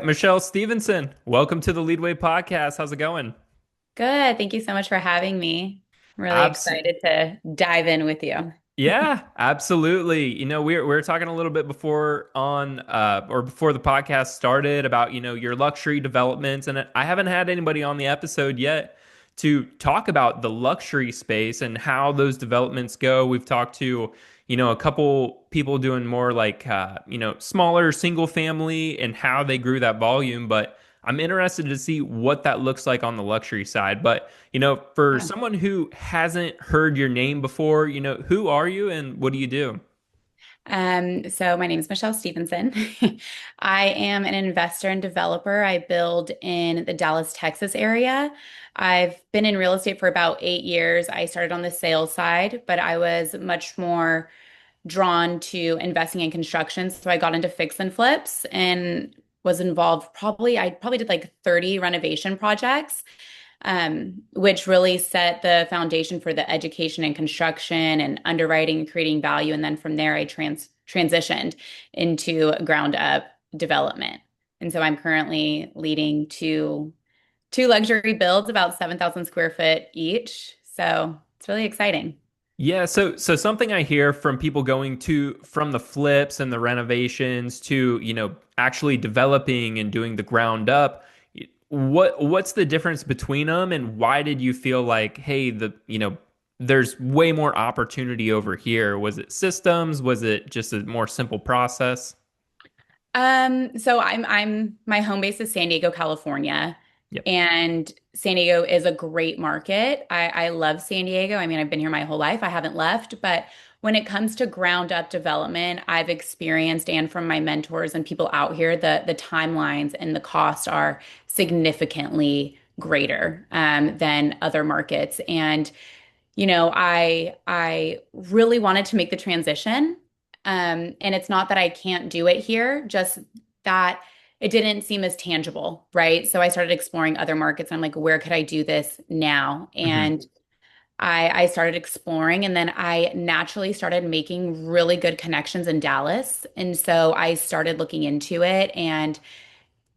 Michelle Stevenson, welcome to the Leadway Podcast. How's it going? Good. Thank you so much for having me. I'm really Abs excited to dive in with you. yeah, absolutely. We were talking a little bit before or before the podcast started about, your luxury developments, and I haven't had anybody on the episode yet to talk about the luxury space and how those developments go. We've talked to, a couple people doing more like smaller single family and how they grew that volume, but I'm interested to see what that looks like on the luxury side. But for Yeah. someone who hasn't heard your name before, who are you and what do you do? So my name is Michelle Stevenson. I am an investor and developer. I build in the Dallas, Texas area. I've been in real estate for about 8 years. I started on the sales side, but I was much more drawn to investing in construction. So I got into fix and flips and was involved I probably did like 30 renovation projects, which really set the foundation for the education and construction and underwriting and creating value. And then from there, I transitioned into ground up development. And so I'm currently leading two luxury builds, about 7,000 square foot each. So it's really exciting. Yeah, so something I hear from people going to from the flips and the renovations to, actually developing and doing the ground up, what's the difference between them and why did you feel like, hey, there's way more opportunity over here? Was it systems? Was it just a more simple process? So I'm my home base is San Diego, California, Yep. and San Diego is a great market. I love San Diego. I mean, I've been here my whole life. I haven't left, but when it comes to ground up development, I've experienced and from my mentors and people out here, the timelines and the costs are significantly greater than other markets. And I really wanted to make the transition. And it's not that I can't do it here, just that it didn't seem as tangible, right? So I started exploring other markets. I'm like, where could I do this now? Hmm. And I started exploring, and then I naturally started making really good connections in Dallas. And so I started looking into it, and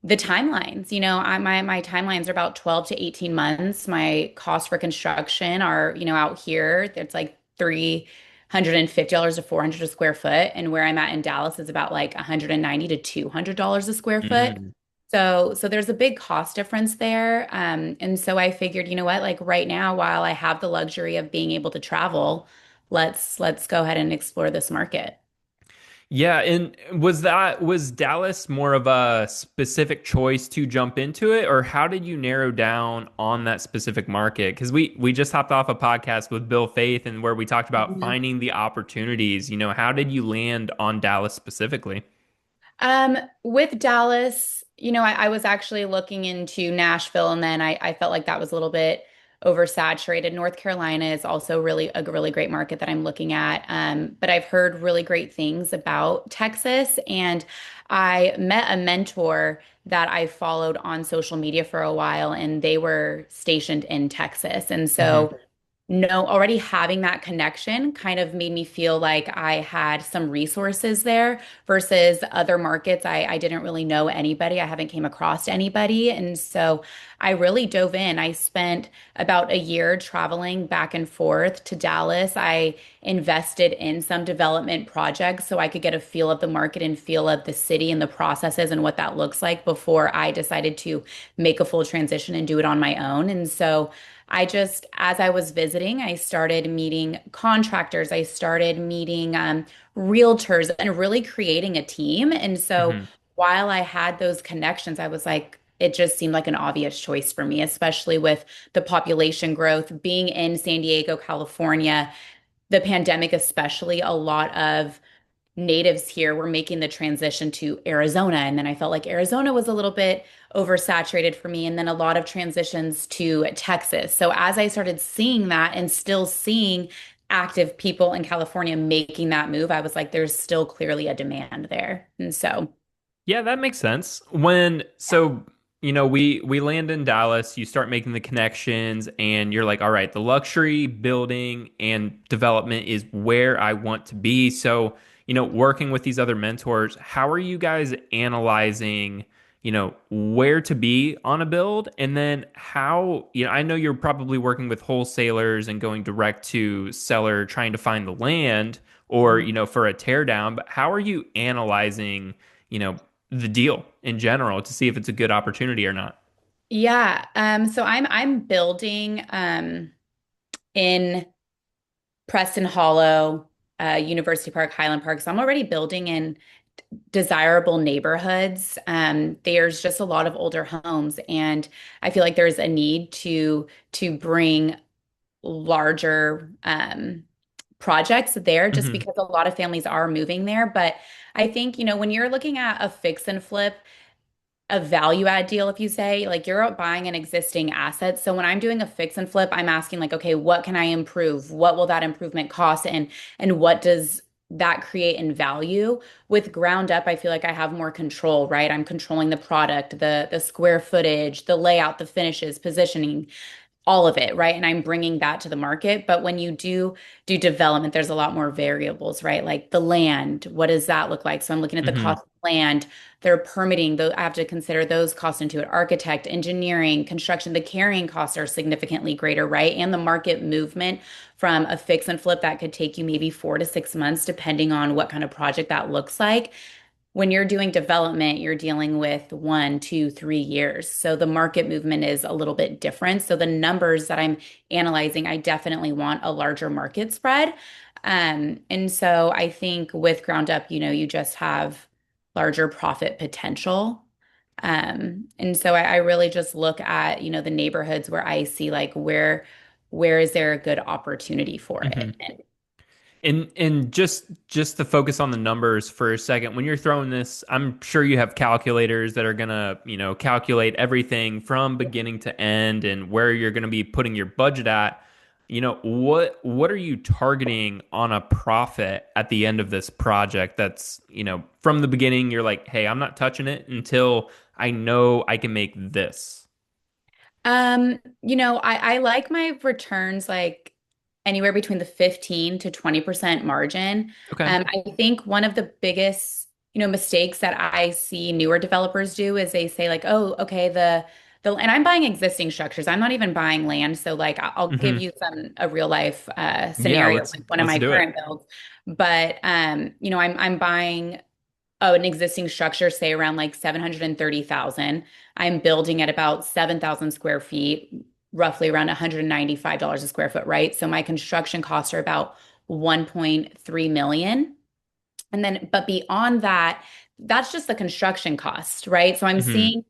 the timelines, my timelines are about 12 to 18 months. My costs for construction are, out here, it's like $350 to 400 a square foot. And where I'm at in Dallas is about like 190 to $200 a square foot. Mm. So there's a big cost difference there. And so I figured, you know what, like right now, while I have the luxury of being able to travel, let's go ahead and explore this market. Yeah, and was Dallas more of a specific choice to jump into it, or how did you narrow down on that specific market? Because we just hopped off a podcast with Bill Faith and where we talked about finding the opportunities. How did you land on Dallas specifically? With Dallas, I was actually looking into Nashville, and then I felt like that was a little bit oversaturated. North Carolina is also really a really great market that I'm looking at. But I've heard really great things about Texas, and I met a mentor that I followed on social media for a while, and they were stationed in Texas. And so no, already having that connection kind of made me feel like I had some resources there versus other markets. I didn't really know anybody. I haven't came across anybody. And so I really dove in. I spent about a year traveling back and forth to Dallas. I invested in some development projects so I could get a feel of the market and feel of the city and the processes and what that looks like before I decided to make a full transition and do it on my own. And so as I was visiting, I started meeting contractors, I started meeting realtors and really creating a team. And so Hmm. while I had those connections, I was like, it just seemed like an obvious choice for me, especially with the population growth being in San Diego, California, the pandemic, especially a lot of natives here were making the transition to Arizona. And then I felt like Arizona was a little bit oversaturated for me. And then a lot of transitions to Texas. So as I started seeing that and still seeing active people in California making that move, I was like, there's still clearly a demand there. And so, Yeah, that makes sense. We land in Dallas, you start making the connections, and you're like, all right, the luxury building and development is where I want to be. So, working with these other mentors, how are you guys analyzing, where to be on a build, and then how, I know you're probably working with wholesalers and going direct to seller trying to find the land or, Mhm. for a tear down, but how are you analyzing, you know, the deal in general to see if it's a good opportunity or not? Yeah. So I'm building in Preston Hollow, University Park, Highland Park. So I'm already building in desirable neighborhoods. There's just a lot of older homes, and I feel like there's a need to bring larger projects there just Hmm. because a lot of families are moving there. But I think, when you're looking at a fix and flip, a value add deal, if you say, like you're buying an existing asset. So when I'm doing a fix and flip, I'm asking like, okay, what can I improve? What will that improvement cost? And what does that create in value? With ground up, I feel like I have more control, right? I'm controlling the product, the square footage, the layout, the finishes, positioning, all of it, right? And I'm bringing that to the market. But when you do development, there's a lot more variables, right? Like the land, what does that look like? So I'm looking at the Hmm. cost of land, their permitting, though I have to consider those costs into it. Architect, engineering, construction, the carrying costs are significantly greater, right? And the market movement from a fix and flip that could take you maybe 4 to 6 months, depending on what kind of project that looks like. When you're doing development, you're dealing with 1, 2, 3 years. So the market movement is a little bit different. So the numbers that I'm analyzing, I definitely want a larger market spread. And so I think with ground up, you just have larger profit potential. And so I really just look at, the neighborhoods where I see like where is there a good opportunity for Hmm. it? And And just to focus on the numbers for a second, when you're throwing this, I'm sure you have calculators that are gonna, calculate everything from beginning to end and where you're gonna be putting your budget at. What are you targeting on a profit at the end of this project that's, from the beginning, you're like, hey, I'm not touching it until I know I can make this. I like my returns like anywhere between the 15 to 20% margin. Okay. I think one of the biggest, mistakes that I see newer developers do is they say like, oh, okay, and I'm buying existing structures. I'm not even buying land. So like I'll give Hmm. you a real life Yeah, scenario, let's like one of let's my do it. current builds. But I'm buying an existing structure, say around like 730,000. I'm building at about 7,000 square feet, roughly around $195 a square foot, right? So my construction costs are about 1.3 million. And then, but beyond that, that's just the construction cost, right? So I'm Hmm. seeing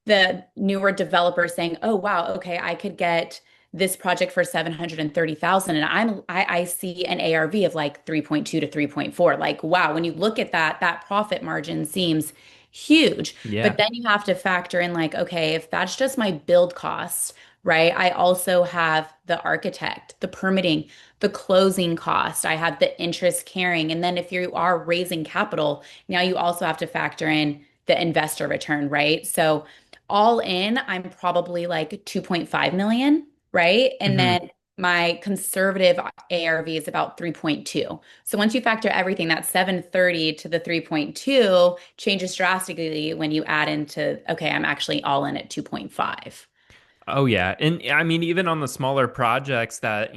the newer developers saying, "Oh wow, okay, I could get this project for 730,000." And I see an ARV of like 3.2 to 3.4. Like, wow, when you look at that, that profit margin seems huge. But Yeah. then you have to factor in like, okay, if that's just my build cost, right? I also have the architect, the permitting, the closing cost. I have the interest carrying. And then if you are raising capital, now you also have to factor in the investor return, right? So all in, I'm probably like 2.5 million, right? And Hmm. then my conservative ARV is about 3.2. So once you factor everything, that 730 to the 3.2 changes drastically when you add into, okay, I'm actually all in at 2.5. Oh yeah. And I mean, even on the smaller projects that,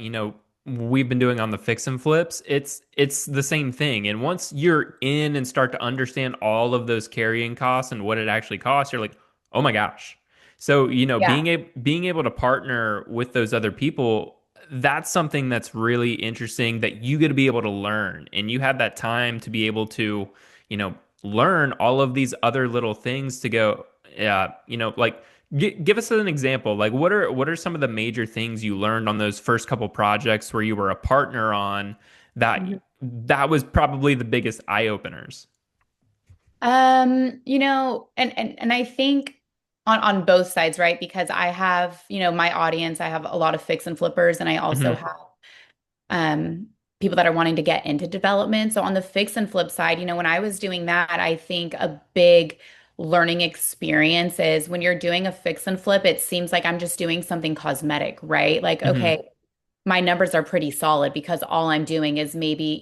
we've been doing on the fix and flips, it's the same thing. And once you're in and start to understand all of those carrying costs and what it actually costs, you're like, "Oh my gosh." So, Yeah. being able to partner with those other people, that's something that's really interesting that you get to be able to learn. And you have that time to be able to, you know, learn all of these other little things to go, yeah, like give us an example. Like, what are some of the major things you learned on those first couple projects where you were a partner on that was probably the biggest eye openers? And I think on both sides, right? Because I have, my audience, I have a lot of fix and flippers, and I also Hmm. have um people that are wanting to get into development. So on the fix and flip side, when I was doing that, I think a big learning experience is when you're doing a fix and flip, it seems like I'm just doing something cosmetic, right? Like, Hmm. okay, my numbers are pretty solid because all I'm doing is maybe,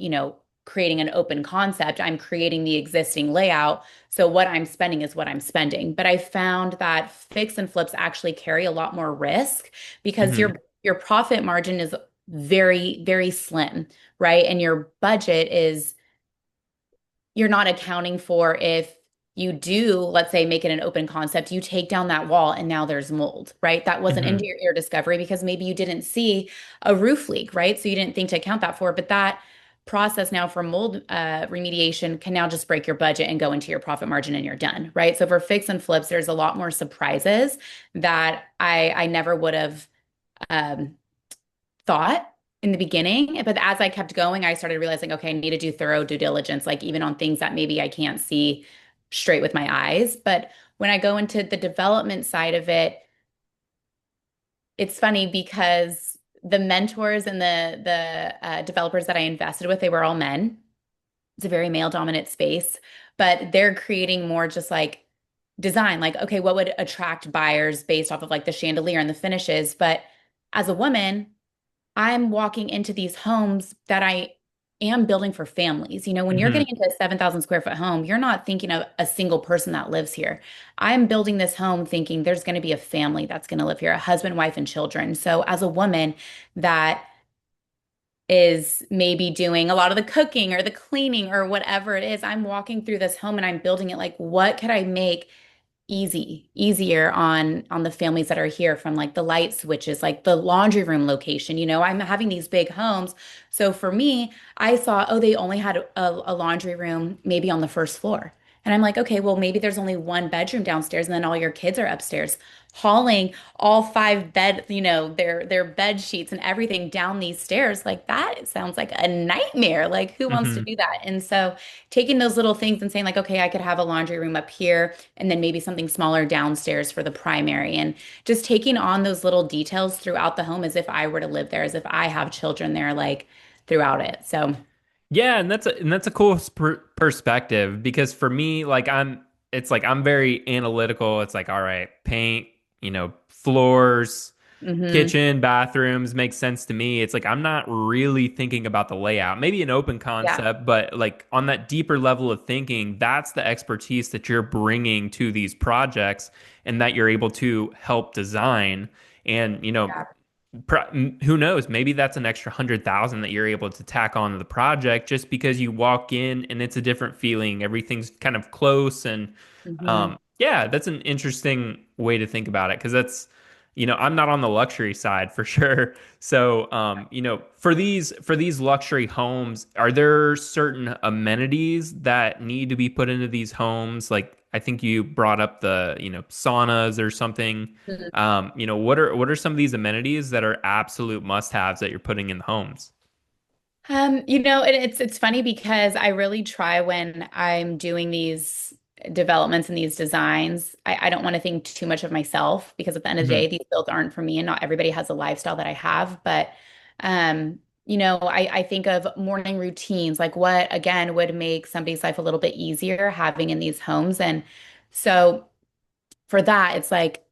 creating an open concept. I'm creating the existing layout. So what I'm spending is what I'm spending. But I found that fix and flips actually carry a lot more risk because Hmm. your profit margin is very, very slim, right? And your budget is you're not accounting for if you do, let's say, make it an open concept, you take down that wall and now there's mold, right? That wasn't into Hmm. your discovery because maybe you didn't see a roof leak, right? So you didn't think to account that for. But that process now for mold remediation can now just break your budget and go into your profit margin and you're done, right? So for fix and flips, there's a lot more surprises that I never would have um, thought in the beginning, but as I kept going, I started realizing, okay, I need to do thorough due diligence, like even on things that maybe I can't see straight with my eyes. But when I go into the development side of it, it's funny because the mentors and the developers that I invested with, they were all men. It's a very male dominant space, but they're creating more just like design, like, okay, what would attract buyers based off of like the chandelier and the finishes. But as a woman, I'm walking into these homes that I am building for families. You know, when you're Hmm. getting into a 7,000 square foot home, you're not thinking of a single person that lives here. I'm building this home thinking there's going to be a family that's going to live here, a husband, wife, and children. So as a woman that is maybe doing a lot of the cooking or the cleaning or whatever it is, I'm walking through this home and I'm building it like, what could I make easier on the families that are here, from like the light switches, like the laundry room location. You know, I'm having these big homes. So for me, I saw, oh, they only had a laundry room maybe on the first floor. And I'm like, okay, well, maybe there's only one bedroom downstairs and then all your kids are upstairs. Hauling all five bed, you know, their bed sheets and everything down these stairs, like that sounds like a nightmare. Like who wants to Hmm. do that? And so taking those little things and saying like, okay, I could have a laundry room up here and then maybe something smaller downstairs for the primary, and just taking on those little details throughout the home as if I were to live there, as if I have children there, like throughout it. So, Yeah, and that's a cool perspective because for me, like it's like I'm very analytical. It's like, all right, paint, floors, hmm. kitchen, bathrooms makes sense to me. It's like I'm not really thinking about the layout. Maybe an open Yeah. concept, but like on that deeper level of thinking, that's the expertise that you're bringing to these projects and that you're able to help design. And, Yeah. who knows? Maybe that's an extra 100,000 that you're able to tack on to the project just because you walk in and it's a different feeling. Everything's kind of close, and Hmm. yeah, that's an interesting way to think about it because I'm not on the luxury side for sure. So, for these luxury homes, are there certain amenities that need to be put into these homes? Like I think you brought up the, saunas or something. What are some of these amenities that are absolute must-haves that you're putting in the homes? It's funny because I really try when I'm doing these developments and these designs. I don't want to think too much of myself because at the end of the day, Hmm. these builds aren't for me, and not everybody has a lifestyle that I have. But I think of morning routines, like what again would make somebody's life a little bit easier having in these homes. And so for that, it's like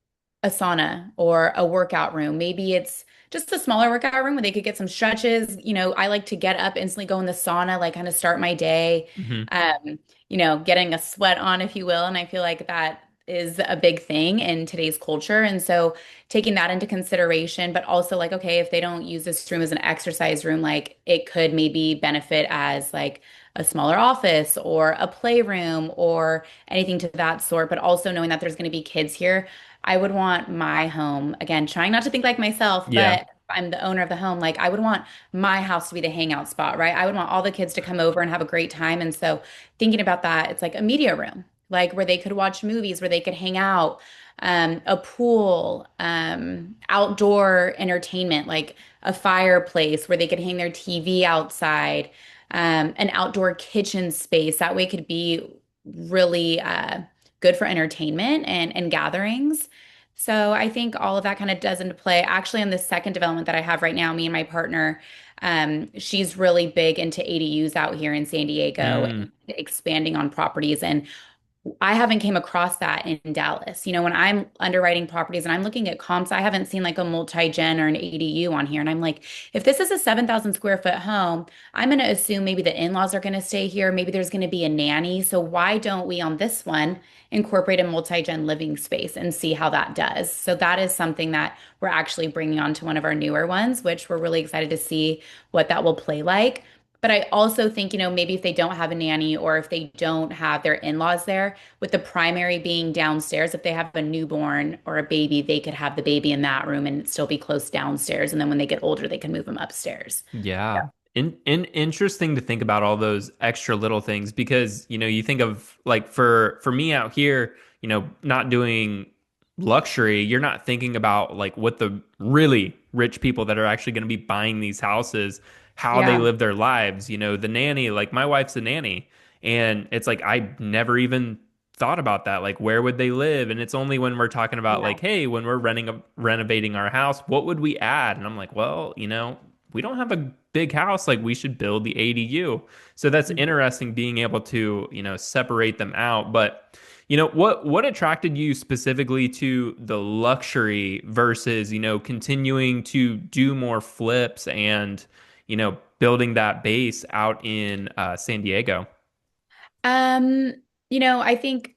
a sauna or a workout room. Maybe it's just a smaller workout room where they could get some stretches. You know, I like to get up, instantly go in the sauna, like kind of start my day, Hmm. getting a sweat on, if you will. And I feel like that is a big thing in today's culture. And so taking that into consideration, but also like, okay, if they don't use this room as an exercise room, like it could maybe benefit as like a smaller office or a playroom or anything to that sort, but also knowing that there's going to be kids here. I would want my home, again, trying not to think like myself, Yeah. but I'm the owner of the home. Like I would want my house to be the hangout spot, right? I would want all the kids to come over and have a great time. And so thinking about that, it's like a media room, like where they could watch movies, where they could hang out, a pool, outdoor entertainment, like a fireplace where they could hang their TV outside, an outdoor kitchen space. That way it could be really good for entertainment and gatherings. So I think all of that kind of does into play. Actually, on the second development that I have right now, me and my partner, she's really big into ADUs out here in San Diego and Mm. expanding on properties. And I haven't came across that in Dallas. When I'm underwriting properties and I'm looking at comps, I haven't seen like a multi-gen or an ADU on here. And I'm like, if this is a 7,000 square foot home, I'm going to assume maybe the in-laws are going to stay here. Maybe there's going to be a nanny. So why don't we on this one incorporate a multi-gen living space and see how that does? So that is something that we're actually bringing on to one of our newer ones, which we're really excited to see what that will play like. But I also think, maybe if they don't have a nanny or if they don't have their in-laws there, with the primary being downstairs, if they have a newborn or a baby, they could have the baby in that room and still be close downstairs. And then when they get older, they can move them upstairs. Yeah. Interesting to think about all those extra little things because, you think of like for me out here, not doing luxury, you're not thinking about like what the really rich people that are actually going to be buying these houses, how they Yeah. live their lives. The nanny, like my wife's a nanny, and it's like I never even thought about that. Like where would they live? And it's only when we're talking about Yeah. like, hey, when we're renovating our house, what would we add? And I'm like, well, we don't have a big house, like we should build the ADU. So that's Mhm. interesting being able to, separate them out. But what attracted you specifically to the luxury versus, continuing to do more flips and, building that base out in San Diego? Um, I think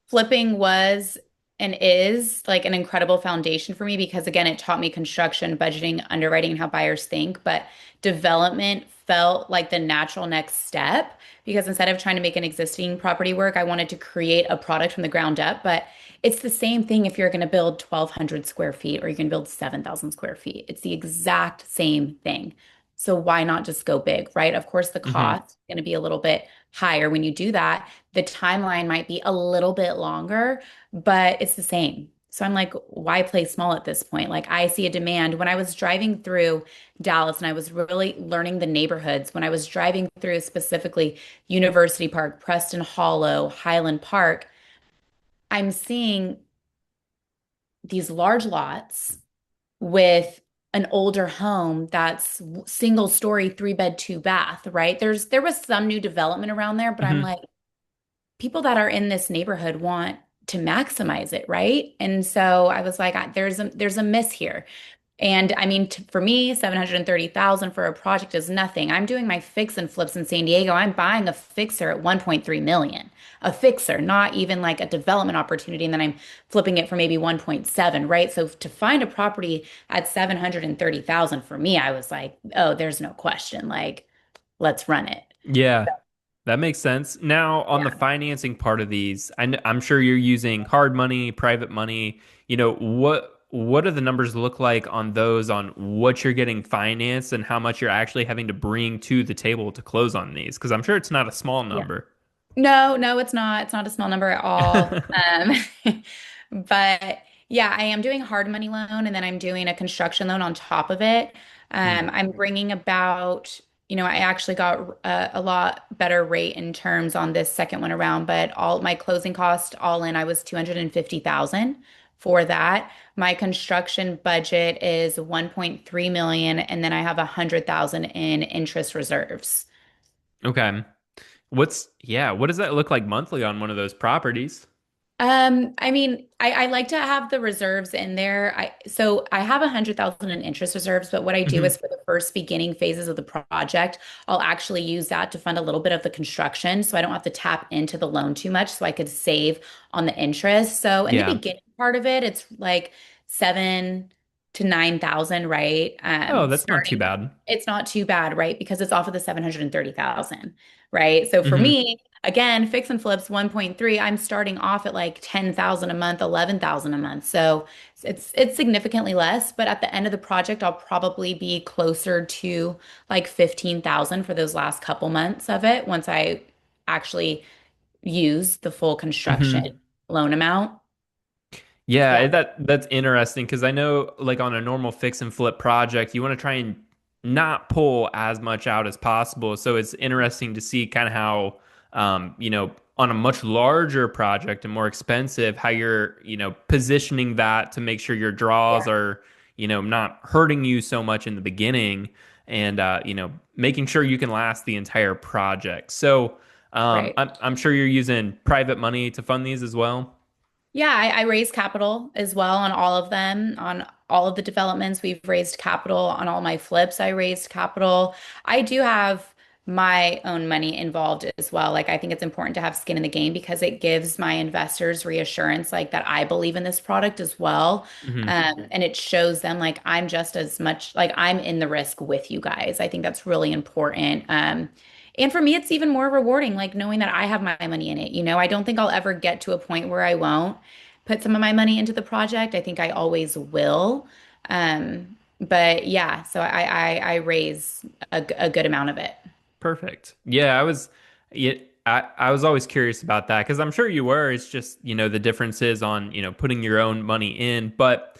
flipping was and is like an incredible foundation for me because again, it taught me construction, budgeting, underwriting, and how buyers think. But development felt like the natural next step because instead of trying to make an existing property work, I wanted to create a product from the ground up. But it's the same thing if you're going to build 1,200 square feet or you can build 7,000 square feet. It's the exact same thing. So why not just go big, right? Of course, the Hmm. cost is going to be a little bit higher when you do that. The timeline might be a little bit longer, but it's the same. So I'm like, why play small at this point? Like I see a demand. When I was driving through Dallas and I was really learning the neighborhoods, when I was driving through specifically University Park, Preston Hollow, Highland Park, I'm seeing these large lots with an older home that's single story, three bed, two bath, right? There was some new development around there, but I'm Hmm. like, people that are in this neighborhood want to maximize it, right? And so I was like, there's a miss here. And I mean, for me, 730,000 for a project is nothing. I'm doing my fix and flips in San Diego. I'm buying a fixer at 1.3 million. A fixer, not even like a development opportunity. And then I'm flipping it for maybe 1.7, right? So to find a property at 730,000 for me, I was like, oh, there's no question. Like, let's run it. Yeah. That makes sense. Now, on the financing part of these, I'm sure you're using hard money, private money. What do the numbers look like on those, on what you're getting financed and how much you're actually having to bring to the table to close on these? Because I'm sure it's not a small Yeah. number. No, no, it's not. It's not a small number at all. But yeah, I am doing a hard money loan and then I'm doing a construction loan on top of it. Hmm. I'm bringing about, I actually got a lot better rate in terms on this second one around, but all my closing cost all in, I was 250,000 for that. My construction budget is 1.3 million, and then I have 100,000 in interest reserves. Okay. What does that look like monthly on one of those properties? I mean, I like to have the reserves in there. So I have 100,000 in interest reserves, but what I do is Hmm. for the first beginning phases of the project, I'll actually use that to fund a little bit of the construction, so I don't have to tap into the loan too much, so I could save on the interest. So in the Yeah. beginning part of it, it's like 7 to 9,000, right? Oh, that's not too Starting, bad. it's not too bad, right? Because it's off of the 730,000, right? So for Hmm. me. Again, fix and flips 1.3. I'm starting off at like 10,000 a month, 11,000 a month. So it's significantly less, but at the end of the project, I'll probably be closer to like 15,000 for those last couple months of it once I actually use the full construction Hmm. loan amount. Yeah, Yeah. that's interesting because I know like on a normal fix and flip project, you want to try and not pull as much out as possible. So it's interesting to see kind of how on a much larger project and more expensive, how you're, positioning that to make sure your draws are, not hurting you so much in the beginning and making sure you can last the entire project. So Right. I'm sure you're using private money to fund these as well. Yeah, I raised capital as well on all of them, on all of the developments. We've raised capital on all my flips. I raised capital. I do have my own money involved as well. Like I think it's important to have skin in the game because it gives my investors reassurance, like that I believe in this product as well. Hmm. And it shows them like I'm just as much like I'm in the risk with you guys. I think that's really important. And for me, it's even more rewarding, like knowing that I have my money in it. I don't think I'll ever get to a point where I won't put some of my money into the project. I think I always will. But yeah, so I raise a good amount of it. Perfect. Yeah, yeah, I was always curious about that because I'm sure you were. It's just, the differences on, putting your own money in. But,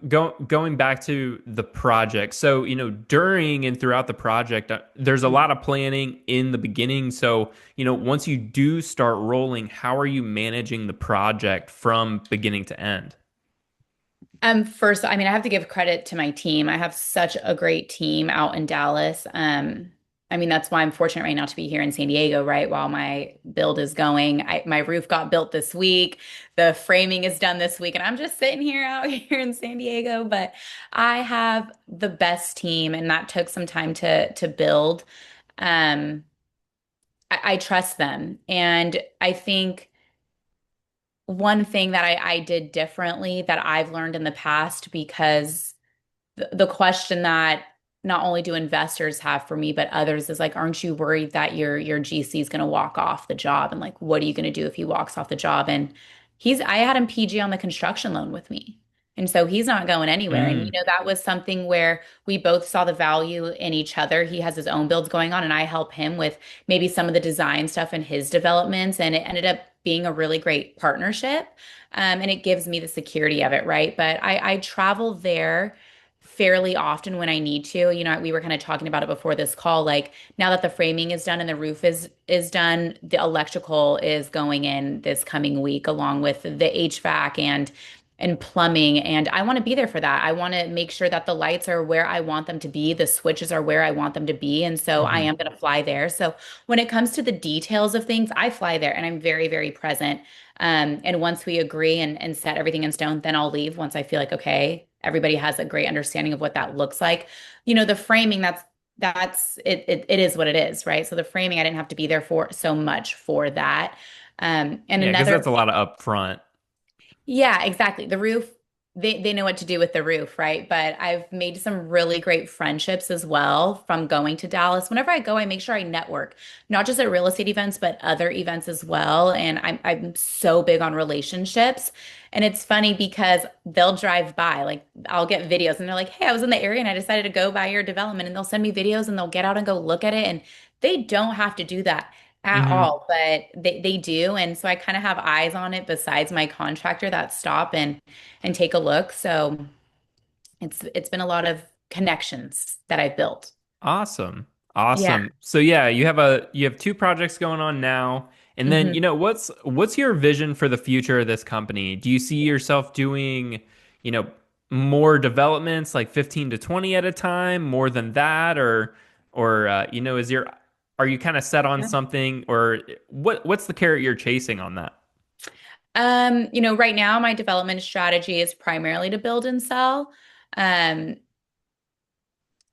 going back to the project. So, during and throughout the project, there's a lot of planning in the beginning. So, once you do start rolling, how are you managing the project from beginning to end? First, I mean, I have to give credit to my team. I have such a great team out in Dallas. I mean, that's why I'm fortunate right now to be here in San Diego, right? While my build is going. My roof got built this week. The framing is done this week, and I'm just sitting here out here in San Diego. But I have the best team, and that took some time to build. Um, I trust them, and I think one thing that I did differently that I've learned in the past because the question that not only do investors have for me, but others is like, aren't you worried that your GC is going to walk off the job? And like, what are you going to do if he walks off the job? And I had him PG on the construction loan with me. And so he's not going anywhere. And, Mm, that was something where we both saw the value in each other. He has his own builds going on, and I help him with maybe some of the design stuff in his developments. And it ended up being a really great partnership. And it gives me the security of it, right? But I travel there fairly often when I need to. We were kind of talking about it before this call. Like now that the framing is done and the roof is done, the electrical is going in this coming week along with the HVAC and plumbing. And I want to be there for that. I want to make sure that the lights are where I want them to be, the switches are where I want them to be. And so I hmm. am going to fly there. So when it comes to the details of things, I fly there and I'm very, very present. And once we agree and set everything in stone, then I'll leave once I feel like, okay, everybody has a great understanding of what that looks like. The framing, that's it, it is what it is, right? So the framing, I didn't have to be there for so much for that. And Yeah, because another that's a lot of upfront. yeah, exactly. The roof, they know what to do with the roof, right? But I've made some really great friendships as well from going to Dallas. Whenever I go, I make sure I network, not just at real estate events, but other events as well. And I'm so big on relationships. And it's funny because they'll drive by, like I'll get videos and they're like, "Hey, I was in the area and I decided to go by your development." And they'll send me videos and they'll get out and go look at it. And they don't have to do that at Hmm. all, but they do. And so I kind of have eyes on it besides my contractor that stop and take a look. So it's been a lot of connections that I've built. Awesome. Yeah. Awesome. So yeah, you have two projects going on now. And then, Hmm. what's your vision for the future of this company? Do you see yourself doing, you know, more developments like 15 to 20 at a time, more than that, or are you kind of set on something, or what's the carrot you're chasing on that? Right now my development strategy is primarily to build and sell. Um,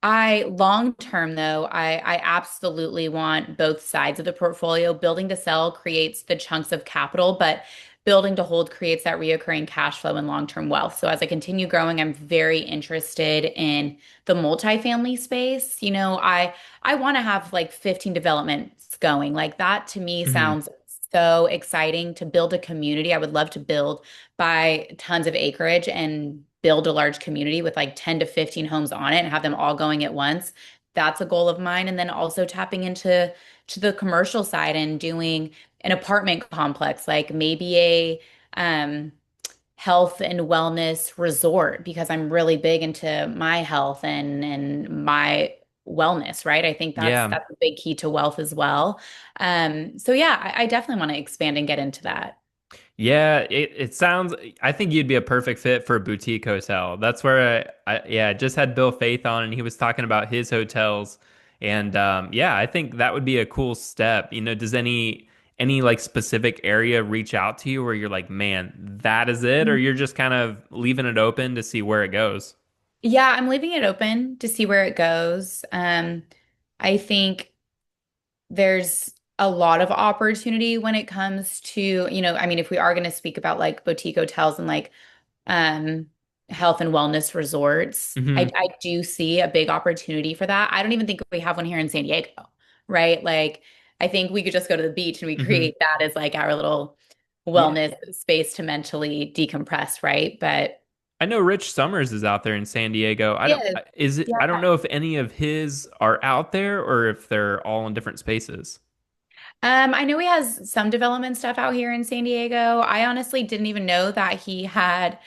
I long term though, I absolutely want both sides of the portfolio. Building to sell creates the chunks of capital, but building to hold creates that reoccurring cash flow and long-term wealth. So as I continue growing, I'm very interested in the multifamily space. I want to have like 15 developments going. Like that to me Hmm. sounds so exciting to build a community. I would love to buy tons of acreage and build a large community with like 10 to 15 homes on it and have them all going at once. That's a goal of mine. And then also tapping into the commercial side and doing an apartment complex, like maybe a health and wellness resort, because I'm really big into my health and my wellness, right? I think that's Yeah. that's a big key to wealth as well. So yeah, I definitely want to expand and get into that. Yeah, it sounds, I think you'd be a perfect fit for a boutique hotel. That's where I just had Bill Faith on and he was talking about his hotels. And yeah, I think that would be a cool step. Does any like specific area reach out to you where you're like, man, that is it, or you're just kind of leaving it open to see where it goes? Yeah, I'm leaving it open to see where it goes. I think there's a lot of opportunity when it comes to, I mean, if we are going to speak about like boutique hotels and like um health and wellness resorts, I, Hmm. I do see a big opportunity for that. I don't even think we have one here in San Diego, right? Like, I think we could just go to the beach and we Hmm. create that as like our little Yeah. wellness space to mentally decompress, right? But I know Rich Summers is out there in San Diego. I don't, yeah, is it, yeah. I don't know if any of his are out there or if they're all in different spaces. I know he has some development stuff out here in San Diego. I honestly didn't even know that he had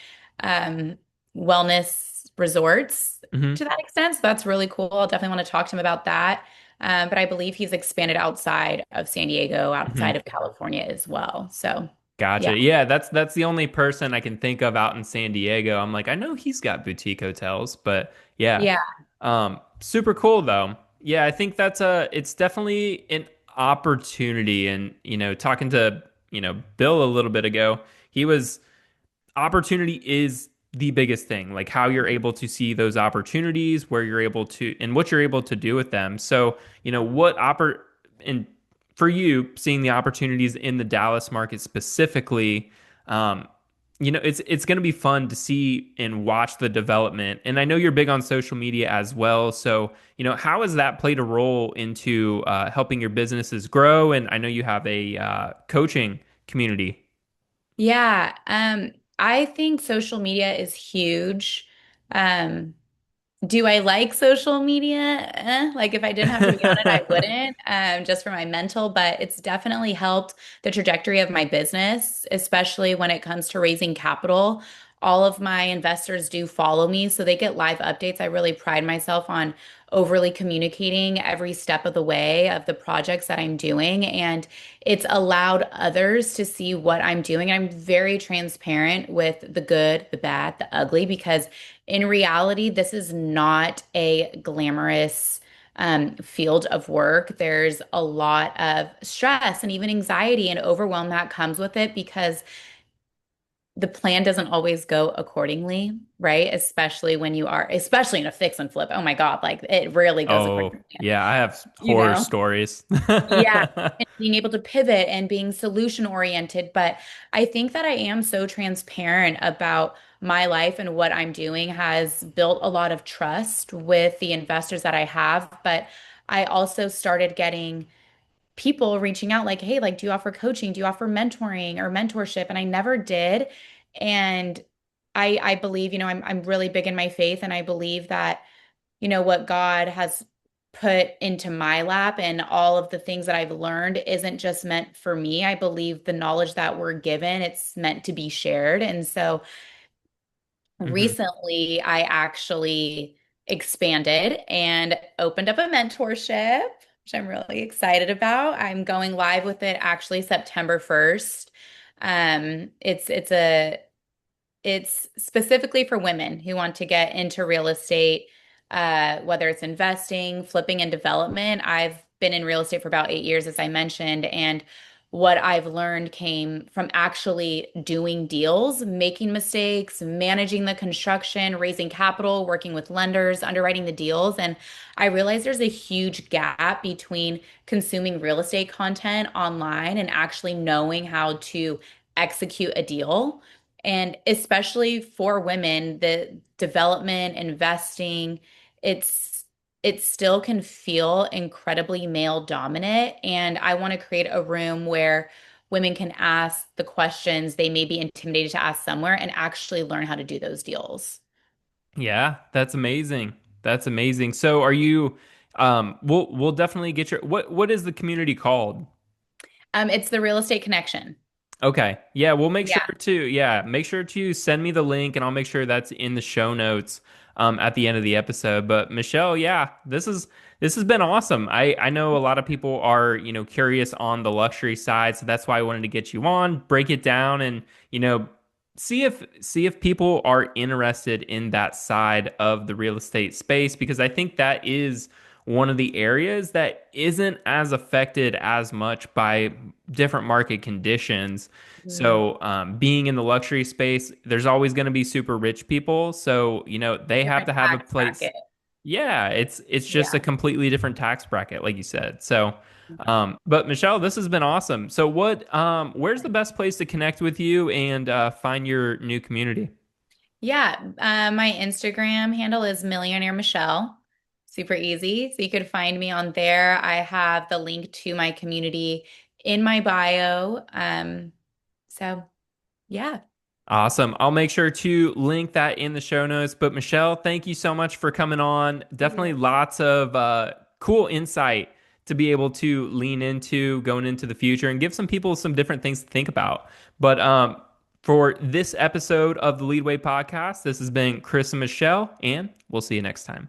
um, wellness resorts Hmm. to that extent. So that's really cool. I'll definitely want to talk to him about that. But I believe he's expanded outside of San Diego, outside Hmm. of California as well. So yeah, Gotcha. Yeah, that's the only person I can think of out in San Diego. I'm like, I know he's got boutique hotels, but yeah. yeah, Super cool though. Yeah, I think it's definitely an opportunity. And, talking to, Bill a little bit ago, he was opportunity is the biggest thing, like how you're able to see those opportunities, where you're able to, and what you're able to do with them. So, and for you, seeing the opportunities in the Dallas market specifically, um, it's going to be fun to see and watch the development. And I know you're big on social media as well. So, how has that played a role into helping your businesses grow? And I know you have a coaching community. yeah. I think social media is huge. Um, Do I like social media? Like if I didn't have to be on it, I wouldn't, just for my mental, but it's definitely helped the trajectory of my business, especially when it comes to raising capital. All of my investors do follow me, so they get live updates. I really pride myself on overly communicating every step of the way of the projects that I'm doing, and it's allowed others to see what I'm doing. I'm very transparent with the good, the bad, the ugly, because in reality, this is not a glamorous field of work. There's a lot of stress and even anxiety and overwhelm that comes with it because the plan doesn't always go accordingly, right? Especially in a fix and flip. Oh my God, like it rarely goes according Oh, to plan, yeah, I have you horror know? stories. Yeah, and being able to pivot and being solution oriented. But I think that I am so transparent about my life and what I'm doing has built a lot of trust with the investors that I have. But I also started getting people reaching out like, hey, like, do you offer coaching? Do you offer mentoring or mentorship? And I never did. And I believe, I'm really big in my faith, and I believe that what God has put into my lap and all of the things that I've learned isn't just meant for me. I believe the knowledge that we're given, it's meant to be shared. And so Hmm. recently I actually expanded and opened up a mentorship, which I'm really excited about. I'm going live with it actually September 1st. It's specifically for women who want to get into real estate, whether it's investing, flipping, and development. I've been in real estate for about 8 years, as I mentioned, and what I've learned came from actually doing deals, making mistakes, managing the construction, raising capital, working with lenders, underwriting the deals. And I realized there's a huge gap between consuming real estate content online and actually knowing how to execute a deal. And especially for women, the development, investing, it's it still can feel incredibly male dominant. And I want to create a room where women can ask the questions they may be intimidated to ask somewhere and actually learn how to do those deals. Yeah, that's amazing. That's amazing. So are you we'll definitely get your what is the community called? It's the real estate connection. Okay. Yeah, we'll Yeah. make sure to send me the link and I'll make sure that's in the show notes at the end of the episode. But Michelle, yeah, this has been awesome. I know a lot of people are, curious on the luxury side, so that's why I wanted to get you on, break it down and, see if people are interested in that side of the real estate space because I think that is one of the areas that isn't as affected as much by different market conditions. Mm. So, being in the luxury space, there's always going to be super rich people. So, they have Different to have a tax place. bracket. Yeah, it's just a Yeah. completely different tax bracket, like you said. So, but Michelle, this has been awesome. So, where's the best place to connect with you and find your new community? Yeah, my Instagram handle is Millionaire Michelle. Super easy. So you could find me on there. I have the link to my community in my bio. So yeah. Awesome. I'll make sure to link that in the show notes. But Michelle, thank you so much for coming on. Definitely lots of cool insight to be able to lean into going into the future and give some people some different things to think about. But for this episode of the Leadway podcast, this has been Chris and Michelle, and we'll see you next time.